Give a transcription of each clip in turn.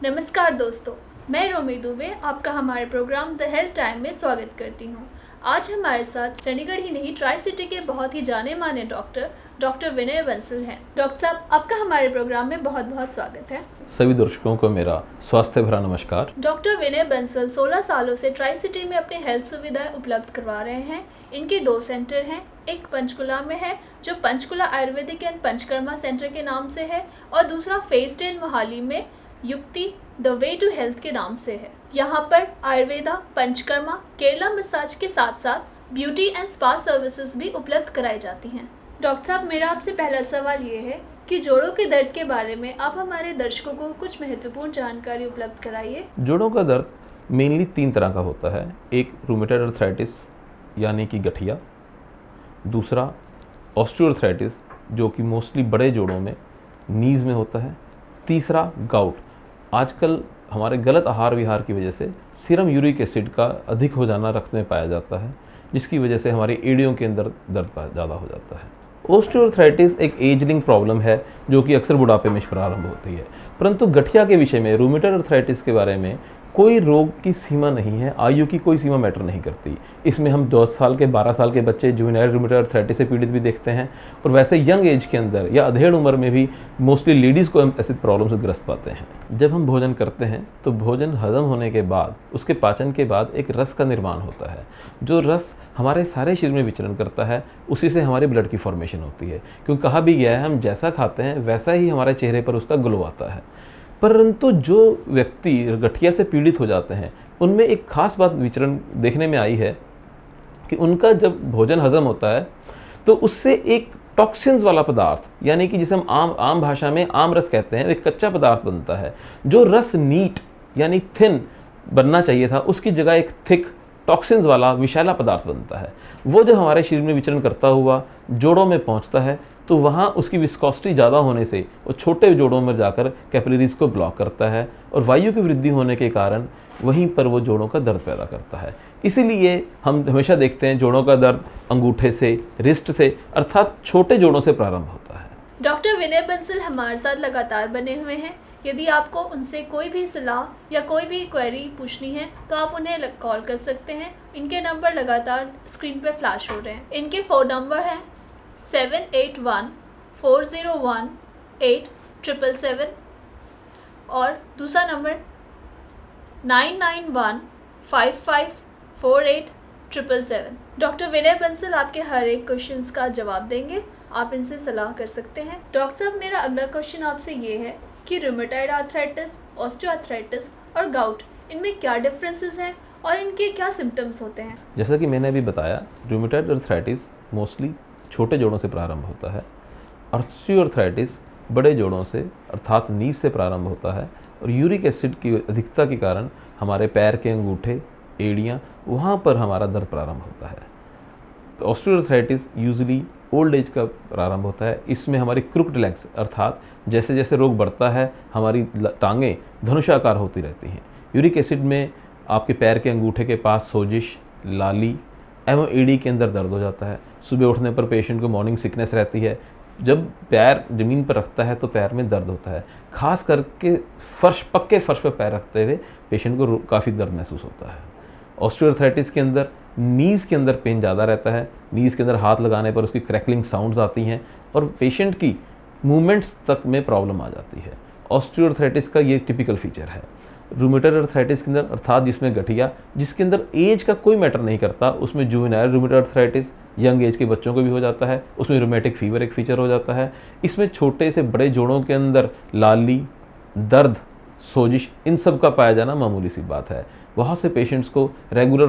नमस्कार दोस्तों, मैं रोमी दुबे आपका हमारे प्रोग्राम द हेल्थ टाइम में स्वागत करती हूँ। आज हमारे साथ चंडीगढ़ ही नहीं ट्राई सिटी के बहुत ही जाने माने डॉक्टर विनय बंसल हैं। डॉक्टर साहब, आपका हमारे प्रोग्राम में बहुत बहुत स्वागत है। सभी दर्शकों को मेरा स्वास्थ्य भरा नमस्कार। डॉक्टर विनय बंसल 16 सालों से ट्राई सिटी में अपनी हेल्थ सुविधाएं उपलब्ध करवा रहे हैं। इनके 2 सेंटर हैं, एक पंचकुला में है जो पंचकुला आयुर्वेदिक एंड पंचकर्मा सेंटर के नाम से है, और दूसरा फेज 10 मोहाली में युक्ति द वे टू हेल्थ के नाम से है। यहाँ पर आयुर्वेदा, पंचकर्मा, केरला मसाज के साथ साथ ब्यूटी एंड स्पा सर्विसेज भी उपलब्ध कराई जाती हैं। डॉक्टर साहब, मेरा आपसे पहला सवाल ये है कि जोड़ों के दर्द के बारे में आप हमारे दर्शकों को कुछ महत्वपूर्ण जानकारी उपलब्ध कराइए। जोड़ों का दर्द मेनली 3 तरह का होता है। एक रूमेटॉइड अर्थराइटिस यानी कि गठिया, दूसरा ऑस्टियोआर्थराइटिस जो कि मोस्टली बड़े जोड़ों में नीज में होता है, तीसरा गाउट। आजकल हमारे गलत आहार विहार की वजह से सीरम यूरिक एसिड का अधिक हो जाना रक्त में पाया जाता है, जिसकी वजह से हमारी एड़ियों के अंदर दर्द ज़्यादा हो जाता है। ऑस्टियोआर्थराइटिस एक एजलिंग प्रॉब्लम है जो कि अक्सर बुढ़ापे में प्रारंभ होती है, परंतु गठिया के विषय में, रूमेटॉइड अर्थराइटिस के बारे में कोई रोग की सीमा नहीं है, आयु की कोई सीमा मैटर नहीं करती। इसमें हम 10 साल के 12 साल के बच्चे जुवेनाइल रूमेटॉइड अर्थराइटिस से पीड़ित भी देखते हैं, और वैसे यंग एज के अंदर या अधेड़ उम्र में भी मोस्टली लेडीज़ को हम ऐसी प्रॉब्लम से ग्रस्त पाते हैं। जब हम भोजन करते हैं तो भोजन हजम होने के बाद, उसके पाचन के बाद एक रस का निर्माण होता है। जो रस हमारे सारे शरीर में विचरण करता है, उसी से हमारे ब्लड की फॉर्मेशन होती है। क्योंकि कहा भी गया है हम जैसा खाते हैं वैसा ही हमारे चेहरे पर उसका ग्लो आता है। परंतु जो व्यक्ति गठिया से पीड़ित हो जाते हैं उनमें एक खास बात विचरण देखने में आई है कि उनका जब भोजन हजम होता है तो उससे एक टॉक्सिन्स वाला पदार्थ, यानी कि जिसे हम आम भाषा में आम रस कहते हैं, एक कच्चा पदार्थ बनता है। जो रस नीट यानी थिन बनना चाहिए था, उसकी जगह एक थिक टॉक्सिन्स वाला विषैला पदार्थ बनता है। वो जब हमारे शरीर में विचरण करता हुआ जोड़ों में पहुंचता है तो वहाँ उसकी विस्कोसिटी ज़्यादा होने से वो छोटे जोड़ों में जाकर कैपिलरीज को ब्लॉक करता है, और वायु की वृद्धि होने के कारण वहीं पर वो जोड़ों का दर्द पैदा करता है। इसीलिए हम हमेशा देखते हैं जोड़ों का दर्द अंगूठे से, रिस्ट से, अर्थात छोटे जोड़ों से प्रारंभ होता है। डॉक्टर विनय बंसल हमारे साथ लगातार बने हुए हैं। यदि आपको उनसे कोई भी सलाह या कोई भी क्वेरी पूछनी है तो आप उन्हें कॉल कर सकते हैं। इनके नंबर लगातार स्क्रीन पर फ्लैश हो रहे हैं। इनके फ़ोन नंबर हैं 781-401-8777 और दूसरा नंबर 9915548777। डॉक्टर विनय बंसल आपके हर एक क्वेश्चंस का जवाब देंगे। आप इनसे सलाह कर सकते हैं। डॉक्टर साहब, मेरा अगला क्वेश्चन आपसे ये है कि रूमेटॉइड आर्थराइटिस, ऑस्टियोआर्थराइटिस और गाउट, इनमें क्या डिफरेंसेस हैं और इनके क्या सिम्टम्स होते हैं? जैसा कि मैंने अभी बताया, रूमेटॉइड अर्थराइटिस मोस्टली छोटे जोड़ों से प्रारंभ होता है। ऑस्टियोआर्थराइटिस बड़े जोड़ों से अर्थात नीज से प्रारंभ होता है, और यूरिक एसिड की अधिकता के कारण हमारे पैर के अंगूठे, एड़ियाँ, वहाँ पर हमारा दर्द प्रारंभ होता है। तो ऑस्टियोआर्थराइटिस यूजुअली ओल्ड एज का प्रारंभ होता है। इसमें हमारी क्रुक्ड लेग्स, अर्थात जैसे जैसे रोग बढ़ता है हमारी टांगें धनुषाकार होती रहती हैं। यूरिक एसिड में आपके पैर के अंगूठे के पास सोजिश, लाली एवं एड़ी के अंदर दर्द हो जाता है। सुबह उठने पर पेशेंट को मॉर्निंग सिकनेस रहती है। जब पैर ज़मीन पर रखता है तो पैर में दर्द होता है। खास करके पक्के फर्श पर पैर रखते हुए पेशेंट को काफ़ी दर्द महसूस होता है। ऑस्टियोआर्थराइटिस के अंदर नीज़ के अंदर पेन ज़्यादा रहता है। नीज़ के अंदर हाथ लगाने पर उसकी क्रैकलिंग साउंड्स आती हैं और पेशेंट की मूवमेंट्स तक में प्रॉब्लम आ जाती है। ऑस्टियोआर्थराइटिस का ये टिपिकल फीचर है। रूमेटॉइड अर्थराइटिस के अंदर, अर्थात जिसमें गठिया, जिसके अंदर एज का कोई मैटर नहीं करता, उसमें juvenile rheumatoid arthritis young age के बच्चों को भी हो जाता है। उसमें रूमेटिक फीवर एक फीचर हो जाता है। इसमें छोटे से बड़े जोड़ों के अंदर लाली, दर्द, सोजिश, इन सब का पाया जाना मामूली सी बात है। बहुत से पेशेंट्स को रेगुलर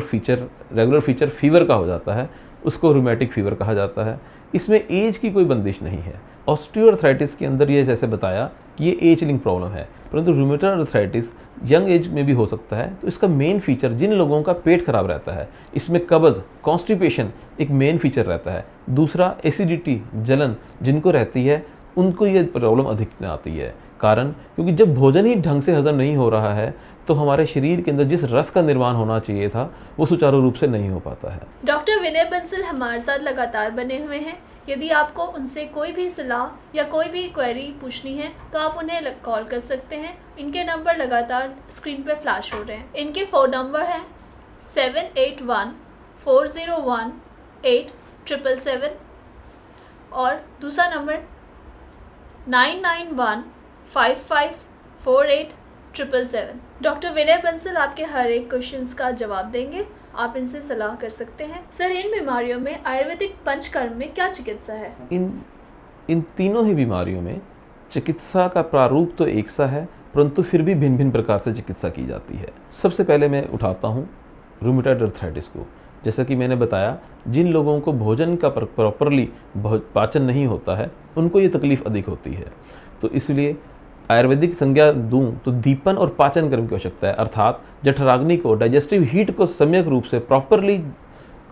फीचर फीवर का हो जाता है, उसको रूमेटिक फीवर कहा जाता है। इसमें एज की कोई बंदिश नहीं है। ऑस्टियोआर्थराइटिस के अंदर ये जैसे बताया कि ये एज लिंक प्रॉब्लम है, परंतु रूमेटॉइड अर्थराइटिस यंग एज में भी हो सकता है। तो इसका मेन फीचर, जिन लोगों का पेट खराब रहता है, इसमें कब्ज, कॉन्स्टिपेशन एक मेन फीचर रहता है। दूसरा एसिडिटी, जलन जिनको रहती है उनको ये प्रॉब्लम अधिक आती है। कारण क्योंकि जब भोजन ही ढंग से हजम नहीं हो रहा है तो हमारे शरीर के अंदर जिस रस का निर्माण होना चाहिए था वो सुचारू रूप से नहीं हो पाता है। डॉक्टर विनय बंसल हमारे साथ लगातार बने हुए हैं। यदि आपको उनसे कोई भी सलाह या कोई भी क्वेरी पूछनी है तो आप उन्हें कॉल कर सकते हैं। इनके नंबर लगातार स्क्रीन पर फ्लैश हो रहे हैं। इनके फ़ोन नंबर हैं 781-401-8777 और दूसरा नंबर 9915548777। डॉक्टर विनय बंसल आपके हर एक क्वेश्चंस का जवाब देंगे। आप इनसे सलाह कर सकते हैं। सर, इन बीमारियों में आयुर्वेदिक पंचकर्म में क्या चिकित्सा है? इन तीनों ही बीमारियों में चिकित्सा का प्रारूप तो एक सा है, परंतु फिर भी भिन्न भिन्न प्रकार से चिकित्सा की जाती है। सबसे पहले मैं उठाता हूँ रूमेटॉइड अर्थराइटिस को। जैसा कि मैंने बताया, जिन लोगों को भोजन का प्रॉपरली पाचन नहीं होता है उनको ये तकलीफ अधिक होती है। तो इसलिए आयुर्वेदिक संज्ञा दूं तो दीपन और पाचन कर्म की आवश्यकता है, अर्थात जठराग्नि को, डाइजेस्टिव हीट को सम्यक रूप से प्रॉपरली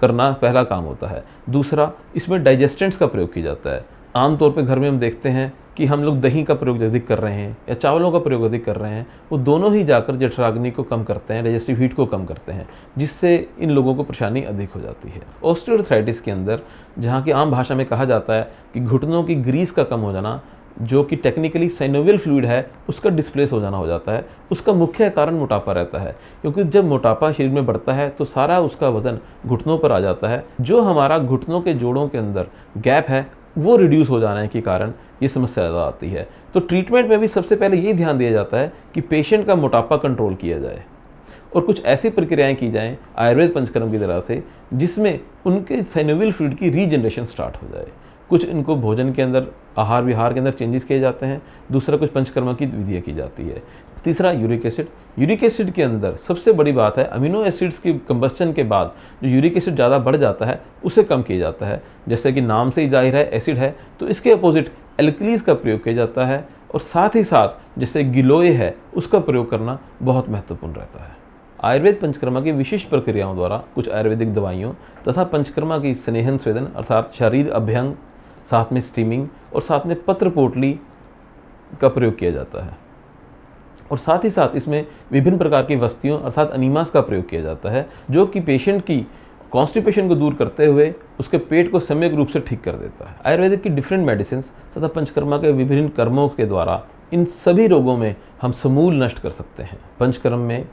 करना पहला काम होता है। दूसरा, इसमें डाइजेस्टेंट्स का प्रयोग किया जाता है। आमतौर पे घर में हम देखते हैं कि हम लोग दही का प्रयोग अधिक कर रहे हैं या चावलों का प्रयोग अधिक कर रहे हैं। वो दोनों ही जाकर जठराग्नि को कम करते हैं, डाइजेस्टिव हीट को कम करते हैं, जिससे इन लोगों को परेशानी अधिक हो जाती है। ऑस्टियोआर्थराइटिस के अंदर, जहाँ की आम भाषा में कहा जाता है कि घुटनों की ग्रीस का कम हो जाना, जो कि टेक्निकली साइनोवियल फ्लूइड है, उसका डिस्प्लेस हो जाना हो जाता है। उसका मुख्य कारण मोटापा रहता है, क्योंकि जब मोटापा शरीर में बढ़ता है तो सारा उसका वजन घुटनों पर आ जाता है। जो हमारा घुटनों के जोड़ों के अंदर गैप है वो रिड्यूस हो जाने के कारण ये समस्या ज़्यादा आती है। तो ट्रीटमेंट में भी सबसे पहले ये ध्यान दिया जाता है कि पेशेंट का मोटापा कंट्रोल किया जाए और कुछ ऐसी प्रक्रियाएं की जाएं आयुर्वेद पंचकर्म की तरह से, जिसमें उनके साइनोवियल फ्लूइड की रीजनरेशन स्टार्ट हो जाए। कुछ इनको भोजन के अंदर, आहार विहार के अंदर चेंजेस किए जाते हैं। दूसरा, कुछ पंचकर्म की विधियाँ की जाती है। तीसरा, यूरिक एसिड। यूरिक एसिड के अंदर सबसे बड़ी बात है, अमीनो एसिड्स की कंबस्टन के बाद जो यूरिक एसिड ज़्यादा बढ़ जाता है उसे कम किया जाता है। जैसे कि नाम से ही जाहिर है एसिड है, तो इसके अपोजिट एल्कलीज का प्रयोग किया जाता है। और साथ ही साथ जैसे गिलोय है उसका प्रयोग करना बहुत महत्वपूर्ण रहता है। आयुर्वेद पंचकर्मा की विशिष्ट प्रक्रियाओं द्वारा कुछ आयुर्वेदिक दवाइयों तथा पंचकर्मा की स्नेहन स्वेदन अर्थात शरीर अभ्यंग, साथ में स्टीमिंग और साथ में पत्र पोटली का प्रयोग किया जाता है। और साथ ही साथ इसमें विभिन्न प्रकार की वस्तियों अर्थात अनीमास का प्रयोग किया जाता है, जो कि पेशेंट की कॉन्स्टिपेशन को दूर करते हुए उसके पेट को सम्यक रूप से ठीक कर देता है। आयुर्वेदिक की डिफरेंट मेडिसिन तथा पंचकर्मा के विभिन्न कर्मों के द्वारा इन सभी रोगों में हम समूल नष्ट कर सकते हैं। पंचकर्म में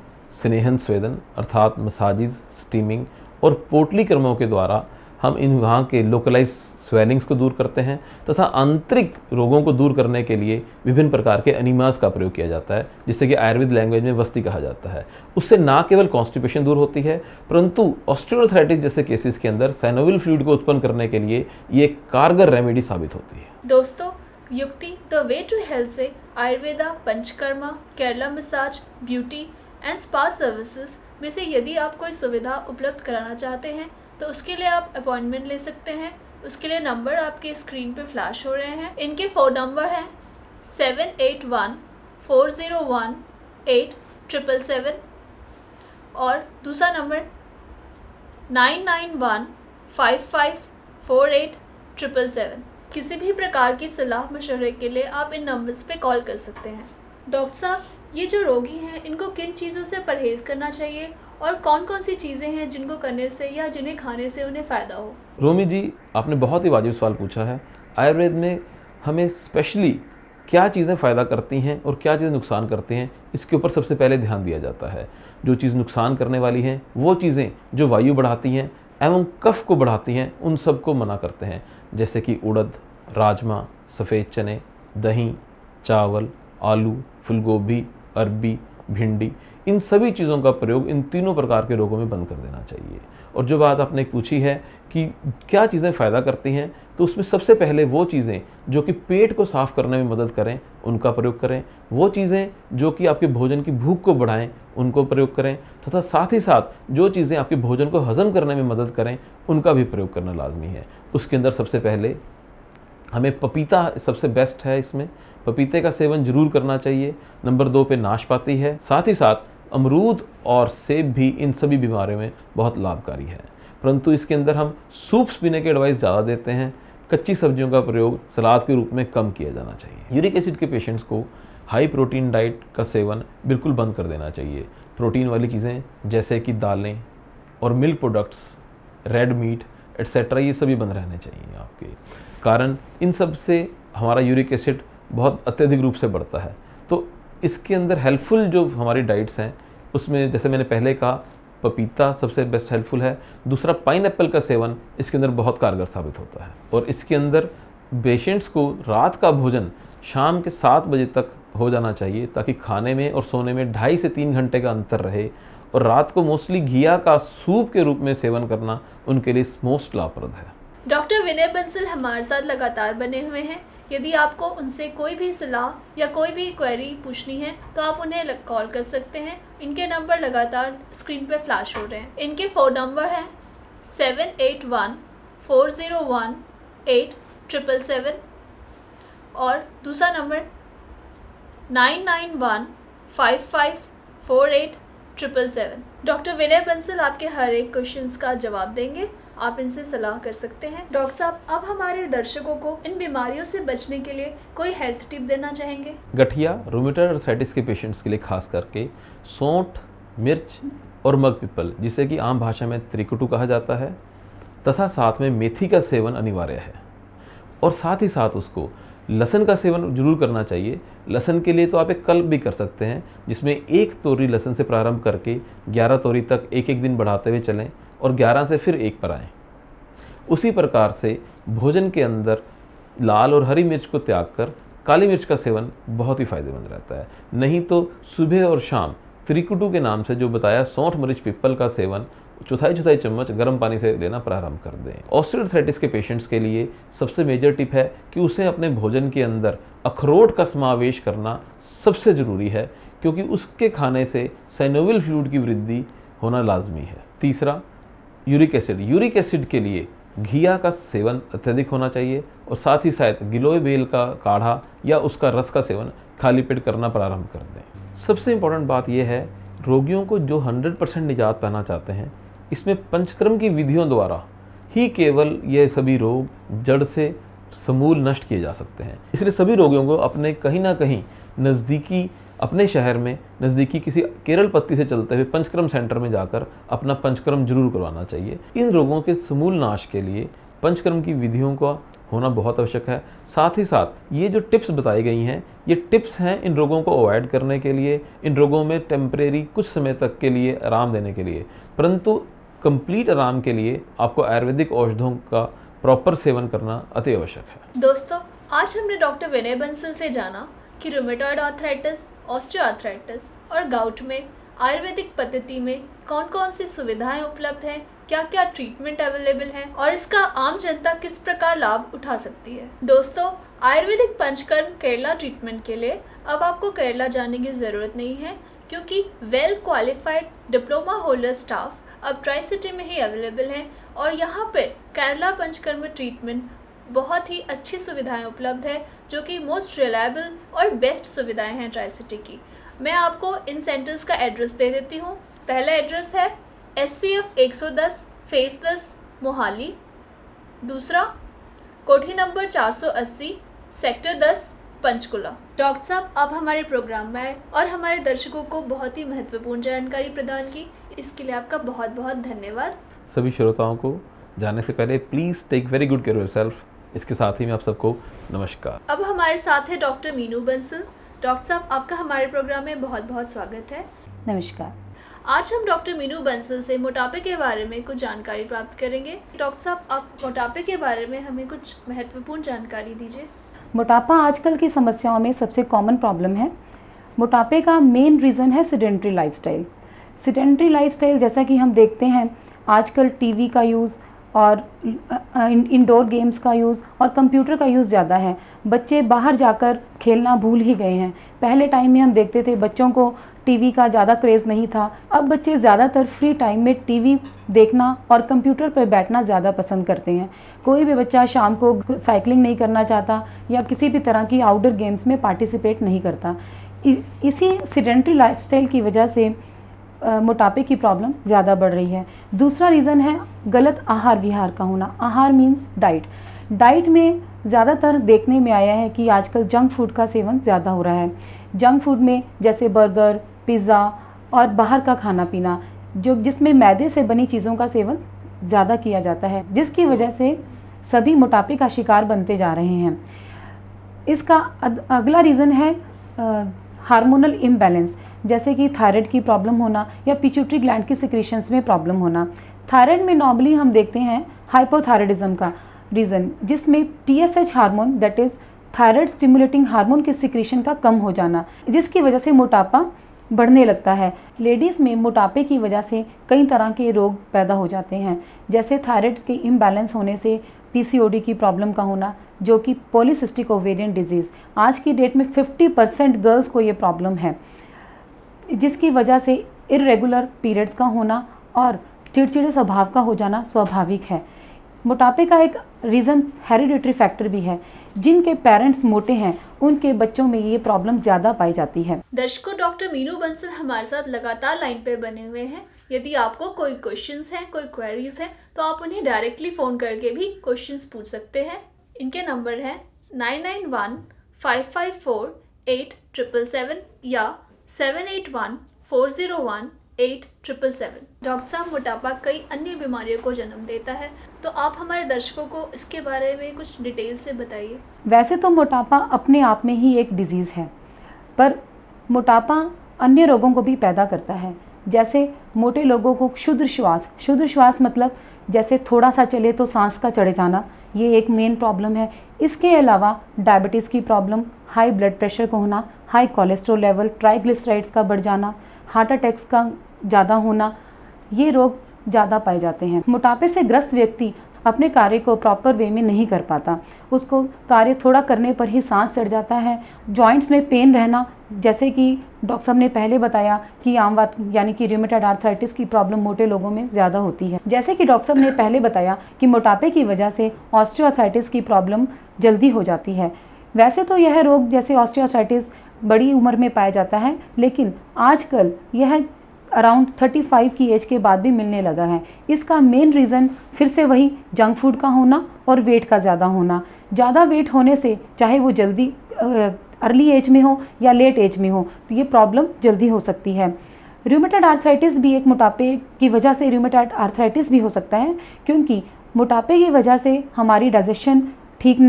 स्नेहन स्वेदन अर्थात मसाजिज, स्टीमिंग और पोटली कर्मों के द्वारा हम इन वहाँ के लोकलाइज स्वेलिंग्स को दूर करते हैं तथा आंतरिक रोगों को दूर करने के लिए विभिन्न प्रकार के अनीमास का प्रयोग किया जाता है, जिससे कि आयुर्वेद लैंग्वेज में वस्ती कहा जाता है। उससे ना केवल कॉन्स्टिपेशन दूर होती है, परंतु ऑस्टियोआर्थराइटिस जैसे केसेस के अंदर साइनोवियल फ्लूइड को उत्पन्न करने के लिए ये कारगर रेमेडी साबित होती है। दोस्तों, युक्ति द वे टू हेल्थ से Ayurveda, panchakarma, Kerala massage, beauty and spa services में से यदि आप कोई सुविधा उपलब्ध कराना चाहते हैं तो उसके लिए आप अपॉइंटमेंट ले सकते हैं। उसके लिए नंबर आपके स्क्रीन पे फ्लैश हो रहे हैं। इनके फ़ोन नंबर हैं 781-401-8777 और दूसरा नंबर 9915548777। किसी भी प्रकार की सलाह मशवरे के लिए आप इन नंबर्स पे कॉल कर सकते हैं। डॉक्टर साहब, ये जो रोगी हैं इनको किन चीज़ों से परहेज़ करना चाहिए और कौन कौन सी चीज़ें हैं जिनको करने से या जिन्हें खाने से उन्हें फ़ायदा हो? रोमी जी, आपने बहुत ही वाजिब सवाल पूछा है। आयुर्वेद में हमें स्पेशली क्या चीज़ें फ़ायदा करती हैं और क्या चीज़ें नुकसान करती हैं, इसके ऊपर सबसे पहले ध्यान दिया जाता है। जो चीज़ नुकसान करने वाली हैं वो चीज़ें जो वायु बढ़ाती हैं एवं कफ को बढ़ाती हैं उन सब को मना करते हैं, जैसे कि उड़द, राजमा, सफ़ेद चने, दही, चावल, आलू, फूलगोभी, अरबी, भिंडी, इन सभी चीज़ों का प्रयोग इन तीनों प्रकार के रोगों में बंद कर देना चाहिए। और जो बात आपने पूछी है कि क्या चीज़ें फ़ायदा करती हैं, तो उसमें सबसे पहले वो चीज़ें जो कि पेट को साफ़ करने में मदद करें उनका प्रयोग करें। वो चीज़ें जो कि आपके भोजन की भूख को बढ़ाएं उनको प्रयोग करें, तथा साथ ही साथ जो चीज़ें आपके भोजन को हज़म करने में मदद करें उनका भी प्रयोग करना लाजमी है। उसके अंदर सबसे पहले हमें पपीता सबसे बेस्ट है। इसमें पपीते का सेवन जरूर करना चाहिए। नंबर 2 पे नाशपाती है। साथ ही साथ अमरूद और सेब भी इन सभी बीमारियों में बहुत लाभकारी है, परंतु इसके अंदर हम सूप्स पीने की एडवाइस ज़्यादा देते हैं। कच्ची सब्जियों का प्रयोग सलाद के रूप में कम किया जाना चाहिए। यूरिक एसिड के पेशेंट्स को हाई प्रोटीन डाइट का सेवन बिल्कुल बंद कर देना चाहिए। प्रोटीन वाली चीज़ें जैसे कि दालें और milk products, red meat etcetera, ये सभी बंद रहने चाहिए आपके। कारण इन सब से हमारा यूरिक एसिड बहुत अत्यधिक रूप से बढ़ता है। तो इसके अंदर हेल्पफुल जो हमारी डाइट्स हैं उसमें जैसे मैंने पहले कहा, पपीता सबसे बेस्ट हेल्पफुल है। दूसरा, पाइनएप्पल का सेवन इसके अंदर बहुत कारगर साबित होता है। और इसके अंदर पेशेंट्स को रात का भोजन शाम के 7 बजे तक हो जाना चाहिए, ताकि खाने में और सोने में 2.5 से 3 घंटे का अंतर रहे। और रात को मोस्टली घिया का सूप के रूप में सेवन करना उनके लिए मोस्ट लाभप्रद है। डॉक्टर विनय बंसल हमारे साथ लगातार बने हुए हैं। यदि आपको उनसे कोई भी सलाह या कोई भी क्वेरी पूछनी है तो आप उन्हें कॉल कर सकते हैं। इनके नंबर लगातार स्क्रीन पर फ्लैश हो रहे हैं। इनके फ़ोन नंबर हैं 781-401-8777 और दूसरा नंबर 9915548777। डॉक्टर विनय बंसल आपके हर एक क्वेश्चंस का जवाब देंगे। आप इनसे सलाह कर सकते हैं। डॉक्टर साहब, अब हमारे दर्शकों को इन बीमारियों से बचने के लिए कोई हेल्थ टिप देना चाहेंगे? गठिया, रूमेटॉइड आर्थराइटिस के पेशेंट्स के लिए खास करके सौंठ, मिर्च और मग पीपल, जिसे कि आम भाषा में त्रिकुटू कहा जाता है, तथा साथ में मेथी का सेवन अनिवार्य है। और साथ ही साथ उसको लहसुन का सेवन जरूर करना चाहिए। लहसुन के लिए तो आप एक कल्प भी कर सकते हैं, जिसमें 1 तोरी लहसुन से प्रारंभ करके 11 तोरी तक एक एक दिन बढ़ाते हुए चलें और 11 से फिर 1 पर आएँ। उसी प्रकार से भोजन के अंदर लाल और हरी मिर्च को त्याग कर काली मिर्च का सेवन बहुत ही फायदेमंद रहता है। नहीं तो सुबह और शाम त्रिकुटू के नाम से जो बताया सौंठ, मिर्च, पीपल का सेवन चौथाई चम्मच गर्म पानी से लेना प्रारंभ कर दें। ऑस्टियोआर्थराइटिस के पेशेंट्स के लिए सबसे मेजर टिप है कि उसे अपने भोजन के अंदर अखरोट का समावेश करना सबसे ज़रूरी है, क्योंकि उसके खाने से साइनोवियल फ्लूइड की वृद्धि होना लाजमी है। तीसरा, यूरिक एसिड। यूरिक एसिड के लिए घिया का सेवन अत्यधिक होना चाहिए और साथ ही साथ गिलोय बेल का काढ़ा या उसका रस का सेवन खाली पेट करना प्रारंभ कर दें। सबसे इम्पोर्टेंट बात यह है, रोगियों को जो 100% निजात पाना चाहते हैं, इसमें पंचकर्म की विधियों द्वारा ही केवल ये सभी रोग जड़ से समूल नष्ट किए जा सकते हैं। इसलिए सभी रोगियों को अपने कहीं ना कहीं नज़दीकी, अपने शहर में नज़दीकी किसी केरल पत्ती से चलते हुए पंचकर्म सेंटर में जाकर अपना पंचकर्म जरूर करवाना चाहिए। इन रोगों के समूल नाश के लिए पंचकर्म की विधियों का होना बहुत आवश्यक है। साथ ही साथ ये जो टिप्स बताई गई हैं, ये टिप्स हैं इन रोगों को अवॉइड करने के लिए, इन रोगों में टेम्परेरी कुछ समय तक के लिए आराम देने के लिए, परंतु कंप्लीट आराम के लिए आपको आयुर्वेदिक औषधों का प्रॉपर सेवन करना अति आवश्यक है। दोस्तों, आज हमने डॉक्टर विनय बंसल से जाना कि रूमेटॉइड आर्थराइटिस, ऑस्टियोआर्थराइटिस और गाउट में आयुर्वेदिक पद्धति में कौन कौन सी सुविधाएं उपलब्ध हैं, क्या क्या ट्रीटमेंट अवेलेबल है और इसका आम जनता किस प्रकार लाभ उठा सकती है। दोस्तों, आयुर्वेदिक पंचकर्म केरला ट्रीटमेंट के लिए अब आपको केरला जाने की ज़रूरत नहीं है, क्योंकि well qualified diploma holder staff अब ट्राई सिटी में ही अवेलेबल हैं और यहाँ पे केरला पंचकर्म ट्रीटमेंट बहुत ही अच्छी सुविधाएं उपलब्ध है, जो कि मोस्ट रिलायबल और बेस्ट सुविधाएं हैं ट्राई सिटी की। मैं आपको इन सेंटर्स का एड्रेस दे देती हूँ। पहला एड्रेस है SCF 110 फेज 10 मोहाली। दूसरा, कोठी नंबर 480 सेक्टर 10 पंचकुला। डॉक्टर साहब, आप हमारे प्रोग्राम में आए और हमारे दर्शकों को बहुत ही महत्वपूर्ण जानकारी प्रदान की, इसके लिए आपका बहुत बहुत धन्यवाद। सभी श्रोताओं को जाने से पहले please take very good care of yourself. इसके साथ ही मैं आप सबको नमस्कार। अब हमारे साथ है डॉक्टर मीनू बंसल। डॉक्टर साहब, आपका हमारे प्रोग्राम में बहुत बहुत स्वागत है। नमस्कार। आज हम डॉक्टर मीनू बंसल से मोटापे के बारे में कुछ जानकारी प्राप्त करेंगे। डॉक्टर साहब, आप मोटापे के बारे में हमें कुछ महत्वपूर्ण जानकारी दीजिए। मोटापा आजकल की समस्याओं में सबसे कॉमन प्रॉब्लम है। मोटापे का मेन रीज़न है सिडेंट्री लाइफस्टाइल। सिडेंट्री लाइफस्टाइल जैसा कि हम देखते हैं आजकल टीवी का यूज़ और इंडोर गेम्स का यूज़ और कंप्यूटर का यूज़ ज़्यादा है। बच्चे बाहर जाकर खेलना भूल ही गए हैं। पहले टाइम में हम देखते थे बच्चों को टीवी का ज़्यादा क्रेज़ नहीं था। अब बच्चे ज़्यादातर फ्री टाइम में टीवी देखना और कंप्यूटर पर बैठना ज़्यादा पसंद करते हैं। कोई भी बच्चा शाम को साइकिलिंग नहीं करना चाहता या किसी भी तरह की आउटडोर गेम्स में पार्टिसिपेट नहीं करता। इसी सिडेंट्री लाइफस्टाइल की वजह से मोटापे की प्रॉब्लम ज़्यादा बढ़ रही है। दूसरा रीज़न है गलत आहार विहार का होना। आहार मीन्स डाइट। डाइट में ज़्यादातर देखने में आया है कि आजकल जंक फूड का सेवन ज़्यादा हो रहा है। जंक फूड में जैसे बर्गर, पिज़्ज़ा और बाहर का खाना पीना जिसमें मैदे से बनी चीज़ों का सेवन ज़्यादा किया जाता है, जिसकी वजह से सभी मोटापे का शिकार बनते जा रहे हैं। इसका अगला रीज़न है हार्मोनल इम्बैलेंस, जैसे कि थायराइड की प्रॉब्लम होना या पिट्यूटरी ग्लैंड की सिक्रीशंस में प्रॉब्लम होना। थायराइड में नॉर्मली हम देखते हैं हाइपोथायराइडिज्म का रीज़न, जिसमें TSH hormone that is thyroid stimulating hormone की सिक्रीशन का कम हो जाना, जिसकी वजह से मोटापा बढ़ने लगता है। लेडीज़ में मोटापे की वजह से कई तरह के रोग पैदा हो जाते हैं, जैसे थायराइड के इम्बैलेंस होने से PCOD की प्रॉब्लम का होना, जो कि पॉलीसिस्टिक ओवेरियन डिजीज़। आज की डेट में 50% गर्ल्स को ये प्रॉब्लम है, जिसकी वजह से इर्रेगुलर पीरियड्स का होना और चिड़चिड़े स्वभाव का हो जाना स्वाभाविक है। मोटापे का एक रीज़न हेरिडिटरी फैक्टर भी है। जिनके पेरेंट्स मोटे हैं उनके बच्चों में ये प्रॉब्लम ज़्यादा पाई जाती है। दर्शकों, डॉक्टर मीनू बंसल हमारे साथ लगातार लाइन पे बने हुए हैं। यदि आपको कोई क्वेश्चंस हैं, कोई क्वेरीज हैं, तो आप उन्हें डायरेक्टली फ़ोन करके भी क्वेश्चंस पूछ सकते हैं। इनके नंबर हैं 9915548777 या 7814018777। डॉक्टर साहब, मोटापा कई अन्य बीमारियों को जन्म देता है, तो आप हमारे दर्शकों को इसके बारे में कुछ डिटेल से बताइए। वैसे तो मोटापा अपने आप में ही एक डिजीज़ है, पर मोटापा अन्य रोगों को भी पैदा करता है। जैसे मोटे लोगों को शुद्ध श्वास मतलब जैसे थोड़ा सा चले तो सांस का चढ़ जाना, ये एक मेन प्रॉब्लम है। इसके अलावा डायबिटीज़ की प्रॉब्लम, हाई ब्लड प्रेशर का होना, हाई कोलेस्ट्रॉल लेवल, ट्राइग्लिसराइड्स का बढ़ जाना, हार्ट अटैक्स का ज़्यादा होना, ये रोग ज़्यादा पाए जाते हैं। मोटापे से ग्रस्त व्यक्ति अपने कार्य को प्रॉपर वे में नहीं कर पाता, उसको कार्य थोड़ा करने पर ही सांस चढ़ जाता है। जॉइंट्स में पेन रहना, जैसे कि डॉक्टर साहब ने पहले बताया कि आम बात यानी कि रूमेटॉइड आर्थराइटिस की प्रॉब्लम मोटे लोगों में ज़्यादा होती है। जैसे कि डॉक्टर साहब ने पहले बताया कि मोटापे की वजह से ऑस्टियोआर्थराइटिस की प्रॉब्लम जल्दी हो जाती है। वैसे तो यह रोग जैसे ऑस्टियोआर्थराइटिस बड़ी उम्र में पाया जाता है, लेकिन आजकल यह अराउंड 35 की एज के बाद भी मिलने लगा है। इसका मेन रीज़न फिर से वही जंक फूड का होना और वेट का ज़्यादा होना। ज़्यादा वेट होने से चाहे वो जल्दी अर्ली एज में हो या लेट एज में हो, तो ये प्रॉब्लम जल्दी हो सकती है। रूमेटॉइड आर्थराइटिस भी एक मोटापे की वजह से रूमेटॉइड आर्थराइटिस भी हो सकता है, क्योंकि मोटापे की वजह से हमारी डाइजेशन ठीक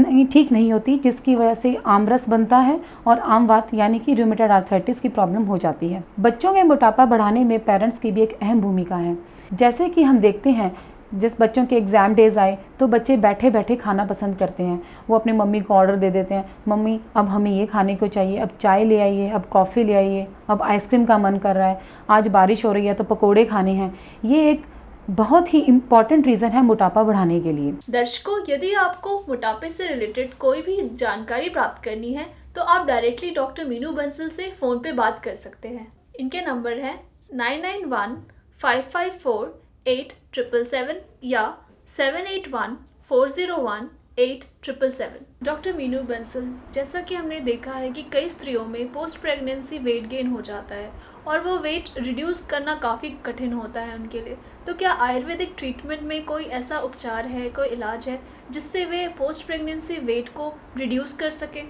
नहीं होती, जिसकी वजह से आमरस बनता है और आम वात यानी कि रूमेटॉइड आर्थराइटिस की प्रॉब्लम हो जाती है। बच्चों में मोटापा बढ़ाने में पेरेंट्स की भी एक अहम भूमिका है। जैसे कि हम देखते हैं जिस बच्चों के एग्ज़ाम डेज़ आए तो बच्चे बैठे बैठे खाना पसंद करते हैं। वो अपने मम्मी को ऑर्डर दे देते हैं, मम्मी अब हमें ये खाने को चाहिए, अब चाय ले आइए, अब कॉफ़ी ले आइए, अब आइसक्रीम का मन कर रहा है, आज बारिश हो रही है तो पकोड़े खाने हैं। ये एक बहुत ही इम्पॉर्टेंट रीज़न है मोटापा बढ़ाने के लिए। दर्शकों, यदि आपको मोटापे से रिलेटेड कोई भी जानकारी प्राप्त करनी है तो आप डायरेक्टली डॉक्टर मीनू बंसल से फ़ोन पे बात कर सकते हैं। इनके नंबर है 9915548777 या 7814018777। डॉक्टर मीनू बंसल, जैसा कि हमने देखा है कि कई स्त्रियों में पोस्ट प्रेगनेंसी वेट गेन हो जाता है और वो वेट रिड्यूस करना काफ़ी कठिन होता है उनके लिए, तो क्या आयुर्वेदिक ट्रीटमेंट में कोई ऐसा उपचार है, कोई इलाज है जिससे वे पोस्ट प्रेगनेंसी वेट को रिड्यूस कर सकें?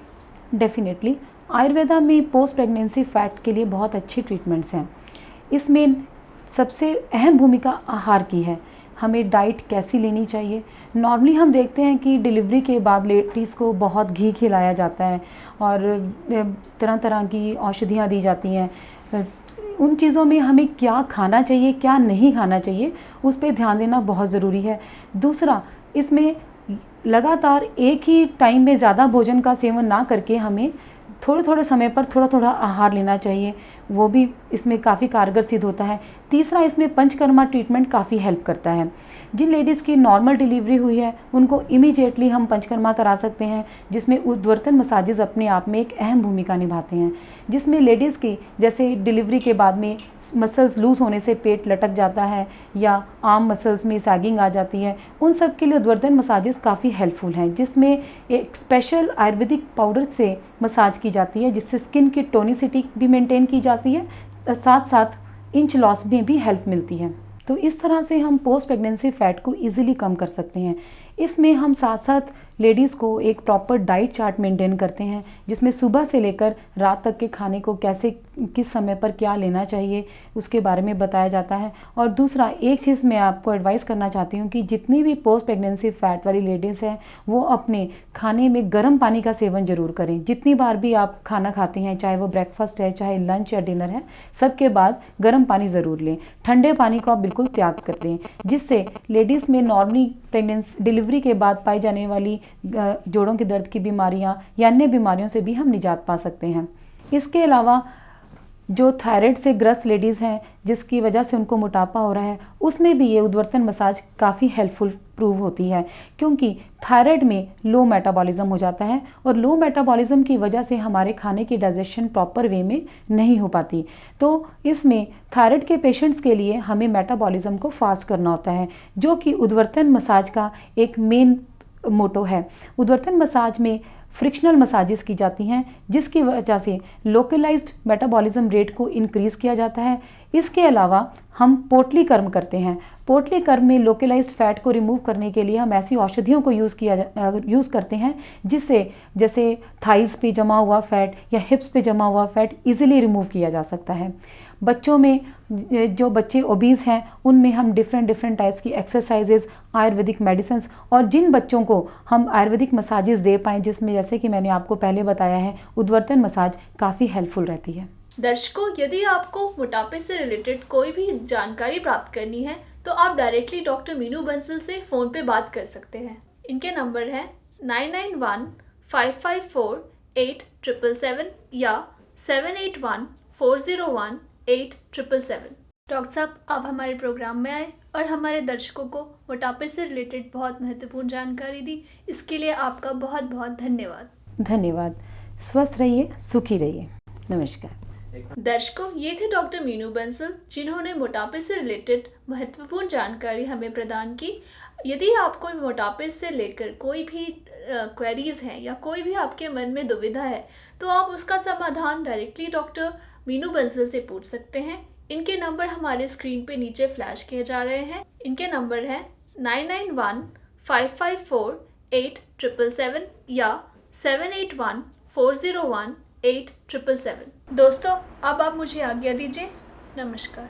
डेफिनेटली आयुर्वेदा में पोस्ट प्रेगनेंसी फैट के लिए बहुत अच्छी ट्रीटमेंट्स हैं। इसमें सबसे अहम भूमिका आहार की है। हमें डाइट कैसी लेनी चाहिए। नॉर्मली हम देखते हैं कि डिलीवरी के बाद लेडीज़ को बहुत घी खिलाया जाता है और तरह तरह की औषधियाँ दी जाती हैं। उन चीज़ों में हमें क्या खाना चाहिए, क्या नहीं खाना चाहिए, उस पर ध्यान देना बहुत ज़रूरी है। दूसरा, इसमें लगातार एक ही टाइम में ज़्यादा भोजन का सेवन ना करके हमें थोड़े थोड़े समय पर थोड़ा थोड़ा आहार लेना चाहिए, वो भी इसमें काफ़ी कारगर सिद्ध होता है। तीसरा, इसमें पंचकर्मा ट्रीटमेंट काफ़ी हेल्प करता है। जिन लेडीज़ की नॉर्मल डिलीवरी हुई है उनको इमीडिएटली हम पंचकर्मा करा सकते हैं, जिसमें उद्वर्तन मसाजेस अपने आप में एक अहम भूमिका निभाते हैं, जिसमें लेडीज़ की जैसे डिलीवरी के बाद में मसल्स लूज़ होने से पेट लटक जाता है या आर्म मसल्स में सैगिंग आ जाती है, उन सब के लिए उद्वर्तन मसाजेस काफ़ी हेल्पफुल हैं, जिसमें एक स्पेशल आयुर्वेदिक पाउडर से मसाज की जाती है, जिससे स्किन की टोनिसिटी भी मेंटेन की जाती है, साथ साथ इंच लॉस में भी हेल्प मिलती है। तो इस तरह से हम पोस्ट प्रेगनेंसी फ़ैट को ईजिली कम कर सकते हैं। इसमें हम साथ साथ लेडीज़ को एक प्रॉपर डाइट चार्ट मेंटेन करते हैं, जिसमें सुबह से लेकर रात तक के खाने को कैसे किस समय पर क्या लेना चाहिए उसके बारे में बताया जाता है। और दूसरा एक चीज़ मैं आपको एडवाइस करना चाहती हूँ कि जितनी भी पोस्ट प्रेगनेंसी फैट वाली लेडीज़ हैं वो अपने खाने में गर्म पानी का सेवन जरूर करें। जितनी बार भी आप खाना खाते हैं, चाहे वो ब्रेकफास्ट है, चाहे लंच या डिनर है, सबके बाद गर्म पानी ज़रूर लें। ठंडे पानी को आप बिल्कुल त्याग कर दें, जिससे लेडीज़ में नॉर्मली प्रेगनेंसी डिलीवरी के बाद पाई जाने वाली जोड़ों के दर्द की बीमारियां या अन्य बीमारियों से भी हम निजात पा सकते हैं। इसके अलावा जो थायराइड से ग्रस्त लेडीज़ हैं जिसकी वजह से उनको मोटापा हो रहा है, उसमें भी ये उद्वर्तन मसाज काफ़ी हेल्पफुल प्रूव होती है, क्योंकि थायराइड में लो मेटाबॉलिज्म हो जाता है और लो मेटाबॉलिज्म की वजह से हमारे खाने की डाइजेशन प्रॉपर वे में नहीं हो पाती। तो इसमें थायराइड के पेशेंट्स के लिए हमें मेटाबॉलिज्म को फास्ट करना होता है, जो कि उद्वर्तन मसाज का एक मेन मोटो है। उद्वर्तन मसाज में फ्रिक्शनल मसाजेस की जाती हैं, जिसकी वजह से लोकलाइज्ड मेटाबॉलिज्म रेट को इंक्रीज़ किया जाता है। इसके अलावा हम पोटली कर्म करते हैं। पोटली कर्म में लोकलाइज्ड फैट को रिमूव करने के लिए हम ऐसी औषधियों को यूज़ करते हैं जिससे जैसे थाइज़ पे जमा हुआ फैट या हिप्स पे जमा हुआ फैट इजीली रिमूव किया जा सकता है। बच्चों में जो बच्चे ओबीज़ हैं उनमें हम डिफरेंट टाइप्स की एक्सरसाइजेज, आयुर्वेदिक मेडिसिन और जिन बच्चों को हम आयुर्वेदिक मसाजेस दे पाएँ, जिसमें जैसे कि मैंने आपको पहले बताया है उद्वर्तन मसाज काफ़ी हेल्पफुल रहती है। दर्शकों, यदि आपको मोटापे से रिलेटेड कोई भी जानकारी प्राप्त करनी है तो आप डायरेक्टली डॉक्टर मीनू बंसल से फ़ोन पे बात कर सकते हैं। इनके नंबर है 9915548777 या 7814018777। डॉक्टर साहब, आप हमारे प्रोग्राम में आए और हमारे दर्शकों को मोटापे से रिलेटेड बहुत महत्वपूर्ण जानकारी दी, इसके लिए आपका बहुत बहुत धन्यवाद। धन्यवाद। स्वस्थ रहिए, सुखी रहिए। नमस्कार। दर्शकों, ये थे डॉक्टर मीनू बंसल, जिन्होंने मोटापे से रिलेटेड महत्वपूर्ण जानकारी हमें प्रदान की। यदि आपको मोटापे से लेकर कोई भी क्वेरीज हैं या कोई भी आपके मन में दुविधा है तो आप उसका समाधान डायरेक्टली डॉक्टर मीनू बंसल से पूछ सकते हैं। इनके नंबर हमारे स्क्रीन पे नीचे फ्लैश किए जा रहे हैं। इनके नंबर हैं 9915548777 या 7814018777। दोस्तों, अब आप मुझे आज्ञा दीजिए। नमस्कार।